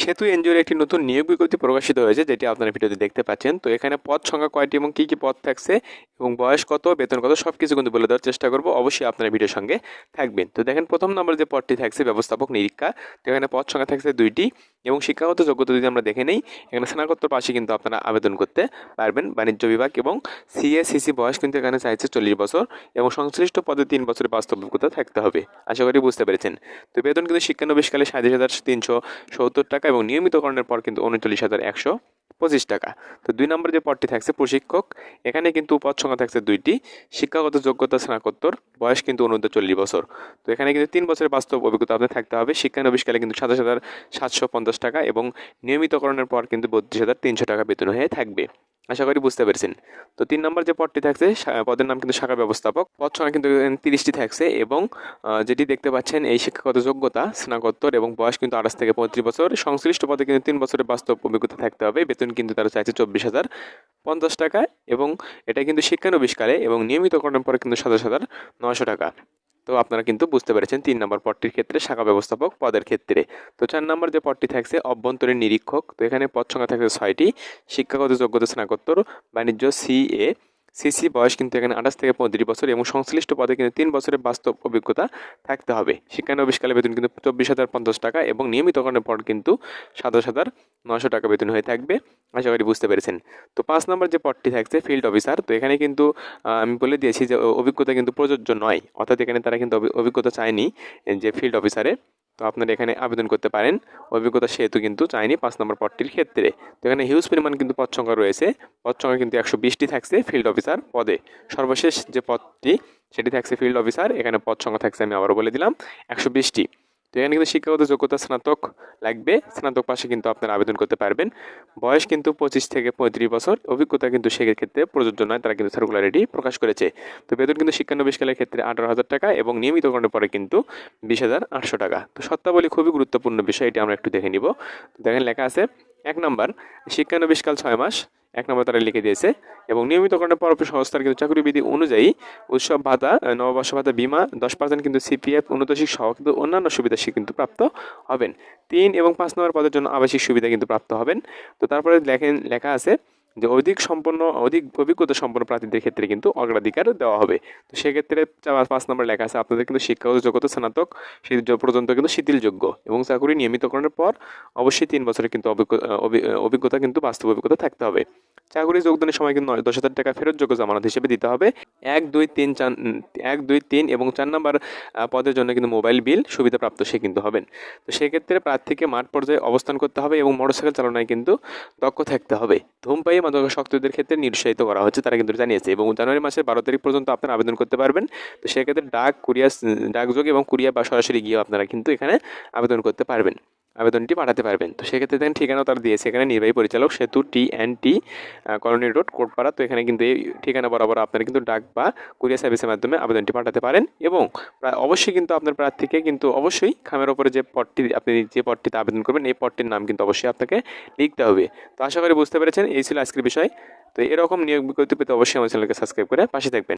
সেতু এনজিওর একটি নতুন নিয়োগ বিজ্ঞপ্তি প্রকাশিত হয়েছে, যেটি আপনারা ভিডিওতে দেখতে পাচ্ছেন। তো এখানে পদ সংখ্যা কয়টি এবং কী কী পদ থাকছে এবং বয়স কত, বেতন কত, সব কিছু কিন্তু বলে দেওয়ার চেষ্টা করবো। অবশ্যই আপনারা ভিডিওর সঙ্গে থাকবেন। তো দেখেন, প্রথম নম্বর যে পদটি থাকছে ব্যবস্থাপক নিরীক্ষা, তো এখানে পদ সংখ্যা থাকছে 2টি এবং শিক্ষাগত যোগ্যতা যদি আমরা দেখে নেই, এখানে স্নাতকোত্তর পাশে কিন্তু আপনারা আবেদন করতে পারবেন। বাণিজ্য বিভাগ এবং সিএসিসি বয়স কিন্তু এখানে চাইছে 40 বছর এবং সংশ্লিষ্ট পদে 3 বছরের বাস্তব অভিজ্ঞতা থাকতে হবে। আশা করি বুঝতে পেরেছেন। তো বেতন কিন্তু শিক্ষানবিশকালে 37,370 টাকা এবং নিয়মিতকরণের পর কিন্তু 39,125 টাকা। তো 2 নম্বর যে পদটি থাকছে প্রশিক্ষক, এখানে কিন্তু পদ সংখ্যা থাকছে 2টি, শিক্ষাগত যোগ্যতা স্নাতকোত্তর, বয়স কিন্তু অনূর্ধ্ব 40 বছর। তো এখানে কিন্তু 3 বছরের বাস্তব অভিজ্ঞতা আপনার থাকতে হবে। শিক্ষানবিশকালে কিন্তু 27,750 টাকা এবং নিয়মিতকরণের পর কিন্তু 32,300 টাকা বেতন হয়ে থাকবে। আশা করি বুঝতে পেরেছেন। তো 3 নম্বর যে পদটি থাকছে পদের নাম কিন্তু শাখা ব্যবস্থাপক, পদ সংখ্যা কিন্তু 30টি থাকছে এবং যেটি দেখতে পাচ্ছেন এই শিক্ষাগত যোগ্যতা স্নাতকোত্তর এবং বয়স কিন্তু 28 থেকে 35 বছর। সংশ্লিষ্ট পদে কিন্তু 3 বছরের বাস্তব অভিজ্ঞতা থাকতে হবে। বেতন কিন্তু তারা চাইছে 24,050 টাকা এবং এটা কিন্তু শিক্ষানবিশকালে এবং নিয়মিতকরণের পরে কিন্তু 27,900 টাকা। তো আপনারা কিন্তু বুঝতে পেরেছেন 3 নম্বর পদটির ক্ষেত্রে শাখা ব্যবস্থাপক পদের ক্ষেত্রে। তো 4 নম্বর যে পদটি থাকছে অভ্যন্তরীণ নিরীক্ষক, তো এখানে পদ সংখ্যা থাকছে 6টি, শিক্ষাগত যোগ্যতা স্নাতকোত্তর, বাণিজ্য সিএ সিসি, বয়স কিন্তু এখানে 28 থেকে 35 বছর এবং সংশ্লিষ্ট পদে কিন্তু 3 বছরের বাস্তব অভিজ্ঞতা থাকতে হবে। শিক্ষানবিশকালে বেতন কিন্তু 24,050 টাকা এবং নিয়মিতকরণের পর কিন্তু 27,900 টাকা বেতন হয়ে থাকবে। আশা করি বুঝতে পেরেছেন। তো 5 নম্বর যে পদটি থাকছে ফিল্ড অফিসার, তো এখানে কিন্তু আমি বলে দিয়েছি যে অভিজ্ঞতা কিন্তু প্রযোজ্য নয়, অর্থাৎ এখানে তারা কিন্তু অভিজ্ঞতা চায়নি যে ফিল্ড অফিসারে। তো আপনারা এখানে আবেদন করতে পারেন, অভিজ্ঞতা সেহেতু কিন্তু চাইনি 5 নম্বর পদটির ক্ষেত্রে। তো এখানে হিউজ পরিমাণ কিন্তু পদ সংখ্যা রয়েছে, পদ সংখ্যা কিন্তু 120টি থাকছে ফিল্ড অফিসার পদে। সর্বশেষ যে পদটি সেটি থাকছে ফিল্ড অফিসার, এখানে পদ সংখ্যা থাকছে আমি আবারও বলে দিলাম 120টি। তো এখানে কিন্তু শিক্ষাগত যোগ্যতা স্নাতক লাগবে, স্নাতক পাশে কিন্তু আপনারা আবেদন করতে পারবেন। বয়স কিন্তু 25 থেকে 35 বছর, অভিজ্ঞতা কিন্তু সেক্ষেত্রে প্রযোজ্য নয়, তারা কিন্তু সার্কুলারিটি প্রকাশ করেছে। তো বেতন কিন্তু শিক্ষানবিশকালের ক্ষেত্রে 18,000 টাকা এবং নিয়মিতকরণের পরে কিন্তু 20,800 টাকা। তো শর্তাবলী খুবই গুরুত্বপূর্ণ বিষয়, এটি আমরা একটু দেখে নিব। দেখেন লেখা আছে 1 নম্বর শিক্ষানবিশকাল 6 মাস, 1 নম্বর তারা লিখে দিয়েছে এবং নিয়মিতকরণের পর সংস্থার কিন্তু চাকরি বিধি অনুযায়ী উৎসব ভাতা, নববর্ষ ভাতা, বিমা 10% কিন্তু সিপিএফ অনুতোষিক সহ কিন্তু অন্যান্য সুবিধা সে কিন্তু প্রাপ্ত হবেন। 3 এবং 5 নম্বর পদের জন্য আবাসিক সুবিধা কিন্তু প্রাপ্ত হবেন। তো তারপরে লেখা আছে যে অধিক অভিজ্ঞতা সম্পন্ন প্রার্থীদের ক্ষেত্রে কিন্তু অগ্রাধিকার দেওয়া হবে। তো সেক্ষেত্রে 5 নম্বর লেখা আছে আপনাদের কিন্তু শিক্ষাগত যোগ্যতা স্নাতক পর্যন্ত কিন্তু শিথিলযোগ্য এবং চাকরি নিয়মিতকরণের পর অবশ্যই 3 বছরের কিন্তু অভিজ্ঞতা কিন্তু বাস্তব অভিজ্ঞতা থাকতে হবে। চাকরি যোগদানের সময় কিন্তু 10,000 টাকা ফেরতযোগ্য জামানত হিসেবে দিতে হবে। 1, 2, 3 এবং 4 নম্বর পদের জন্য কিন্তু মোবাইল বিল সুবিধাপ্রাপ্ত সে কিন্তু হবেন। তো সেক্ষেত্রে প্রার্থীকে মাঠ পর্যায়ে অবস্থান করতে হবে এবং মোটরসাইকেল চালনায় কিন্তু দক্ষ থাকতে হবে। ধূমপায়ী মাদকাসক্তদের ক্ষেত্রে নিরুৎসাহিত করা হচ্ছে, তারা কিন্তু জানিয়েছে এবং জানুয়ারি মাসের 12 তারিখ পর্যন্ত আপনারা আবেদন করতে পারবেন। তো সেক্ষেত্রে ডাকযোগে এবং কুরিয়ার বা সরাসরি গিয়েও আপনারা কিন্তু এখানে আবেদন করতে পারবেন, আবেদনটি পাঠাতে পারবেন। তো সেক্ষেত্রে দেখেন ঠিকানাও তারা দিয়েছে, এখানে নির্বাহী পরিচালক সেতু টি কলোনি রোড কোটপাড়া। তো এখানে কিন্তু এই ঠিকানা বরাবর আপনারা কিন্তু ডাক বা কুরিয়ার সার্ভিসের মাধ্যমে আবেদনটি পাঠাতে পারেন এবং অবশ্যই কিন্তু আপনার প্রার্থীকে কিন্তু অবশ্যই খামের ওপরে আপনি যে পদটিতে আবেদন করবেন এই পদটির নাম কিন্তু অবশ্যই আপনাকে লিখতে হবে। তো আশা করি বুঝতে পেরেছেন, এই ছিল আজকের বিষয়। তো এরকম নিয়োগ বিজ্ঞপ্তি পেতে অবশ্যই আমার চ্যানেলকে সাবস্ক্রাইব করে পাশে থাকবেন।